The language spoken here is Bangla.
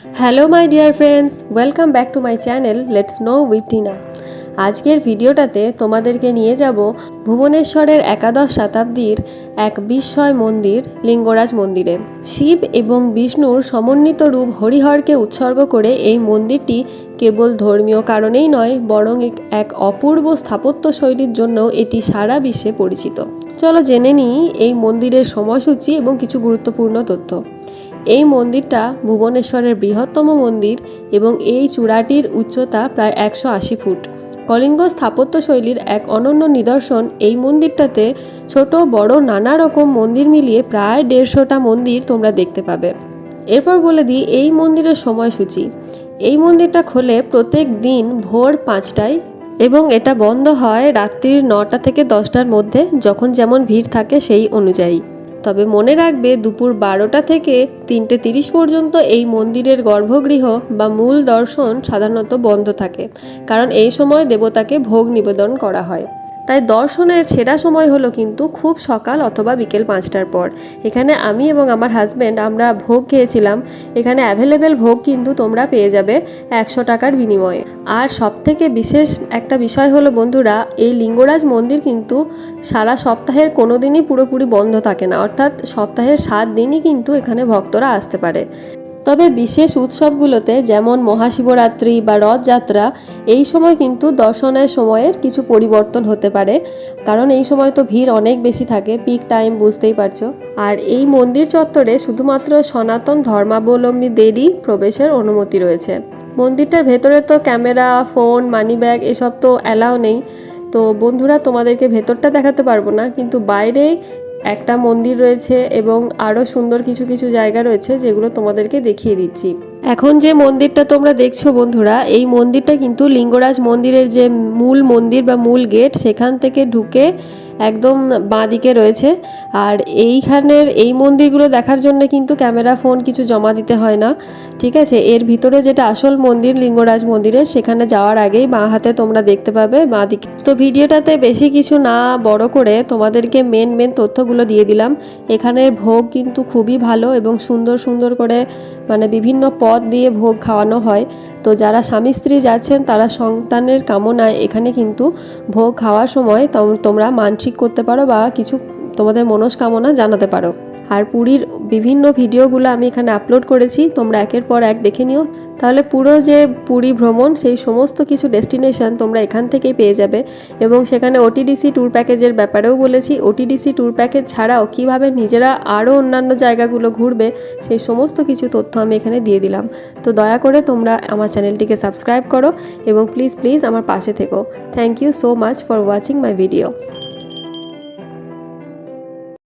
Hello my dear friends, welcome back to my channel let's know with Tina. আজকের ভিডিওটাতে তোমাদেরকে নিয়ে যাব ভুবনেশ্বরের একাদশ শতাব্দীর এক বিস্ময় মন্দির লিঙ্গরাজ মন্দিরে। শিব এবং বিষ্ণুর সমন্বিত রূপ হরিহরকে উৎসর্গ করে এই মন্দিরটি কেবল ধর্মীয় কারণেই নয়, বরং এক অপূর্ব স্থাপত্য শৈলীর জন্য এটি সারা বিশ্বে পরিচিত। চলো জেনে নিই এই মন্দিরের সময়সূচি এবং কিছু গুরুত্বপূর্ণ তথ্য। এই মন্দিরটা ভুবনেশ্বরের বৃহত্তম মন্দির এবং এই চূড়াটির উচ্চতা প্রায় 180 ফুট। কলিঙ্গ স্থাপত্য শৈলীর এক অনন্য নিদর্শন এই মন্দিরটাতে ছোট বড় নানা রকম মন্দির মিলিয়ে প্রায় 150টা মন্দির তোমরা দেখতে পাবে। এরপর বলে দিই এই মন্দিরের সময়সূচি। এই মন্দিরটা খোলে প্রত্যেক দিন ভোর 5টায় এবং এটা বন্ধ হয় রাত্রির 9টা থেকে 10টার মধ্যে, যখন যেমন ভিড় থাকে সেই অনুযায়ী। তবে মনে রাখবে দুপুর 12টা থেকে 3:30 পর্যন্ত এই মন্দিরের গর্ভগৃহ বা মূল দর্শন সাধারণত বন্ধ থাকে, কারণ এই সময় দেবতাকে ভোগ নিবেদন করা হয়। তাই দর্শনের সেরা সময় হলো কিন্তু খুব সকাল অথবা বিকেল 5টার পর। এখানে আমি এবং আমার হাজব্যান্ড আমরা ভোগ খেয়েছিলাম। এখানে অ্যাভেলেবেল ভোগ কিন্তু তোমরা পেয়ে যাবে 100 টাকার বিনিময়ে। আর সবথেকে বিশেষ একটা বিষয় হলো বন্ধুরা, এই লিঙ্গরাজ মন্দির কিন্তু সারা সপ্তাহের কোনো দিনই পুরোপুরি বন্ধ থাকে না, অর্থাৎ সপ্তাহের 7 দিনই কিন্তু এখানে ভক্তরা আসতে পারে। তবে বিশেষ উৎসবগুলোতে যেমন মহাশিবরাত্রি বা রথযাত্রা, এই সময় কিন্তু দর্শনের সময়ের কিছু পরিবর্তন হতে পারে, কারণ এই সময় তো ভিড় অনেক বেশি থাকে, পিক টাইম বুঝতেই পারছো। আর এই মন্দির চত্বরে শুধুমাত্র সনাতন ধর্মাবলম্বীদেরই প্রবেশের অনুমতি রয়েছে। মন্দিরটার ভেতরে তো ক্যামেরা, ফোন, মানি ব্যাগ এসব তো অ্যালাউ নেই। তো বন্ধুরা, তোমাদেরকে ভেতরটা দেখাতে পারবো না, কিন্তু বাইরেই একটা মন্দির রয়েছে এবং আরও সুন্দর কিছু কিছু জায়গা রয়েছে যেগুলো তোমাদেরকে দেখিয়ে দিচ্ছি। এখন যে মন্দিরটা তোমরা দেখছো বন্ধুরা, এই মন্দিরটা কিন্তু লিঙ্গরাজ মন্দিরের যে মূল মন্দির বা মূল গেট, সেখান থেকে ঢুকে একদম বাঁ দিকে রয়েছে। আর এইখানের এই মন্দিরগুলো দেখার জন্য কিন্তু ক্যামেরা, ফোন কিছু জমা দিতে হয় না, ঠিক আছে। এর ভিতরে যেটা আসল মন্দির লিঙ্গরাজ মন্দিরের, সেখানে যাওয়ার আগেই বাঁ হাতে তোমরা দেখতে পাবে বাঁ দিকে। তো ভিডিওটাতে বেশি কিছু না বড় করে তোমাদেরকে মেন তথ্যগুলো দিয়ে দিলাম। এখানের ভোগ কিন্তু খুবই ভালো এবং সুন্দর সুন্দর করে মানে বিভিন্ন পদ দিয়ে ভোগ খাওয়ানো হয়। তো যারা স্বামী স্ত্রী যাচ্ছেন তারা সন্তানের কামনায় এখানে কিন্তু ভোগ খাওয়ার সময় তোমরা মানসিক করতে পারো বা কিছু তোমাদের মনস্কামনা জানাতে পারো। আর পুরীর বিভিন্ন ভিডিওগুলো আমি এখানে আপলোড করেছি, তোমরা একের পর এক দেখে নিও। তাহলে পুরো যে পুরী ভ্রমণ, সেই সমস্ত কিছু ডেস্টিনেশন তোমরা এখান থেকেই পেয়ে যাবে। এবং সেখানে ওটিডিসি ট্যুর প্যাকেজের ব্যাপারেও বলেছি। ওটিডিসি ট্যুর প্যাকেজ ছাড়াও কিভাবে নিজেরা আরও অন্যান্য জায়গাগুলো ঘুরবে, সেই সমস্ত কিছু তথ্য আমি এখানে দিয়ে দিলাম। তো দয়া করে তোমরা আমার চ্যানেলটিকে সাবস্ক্রাইব করো এবং প্লিজ আমার পাশে থেকো। Thank you so much for watching my video.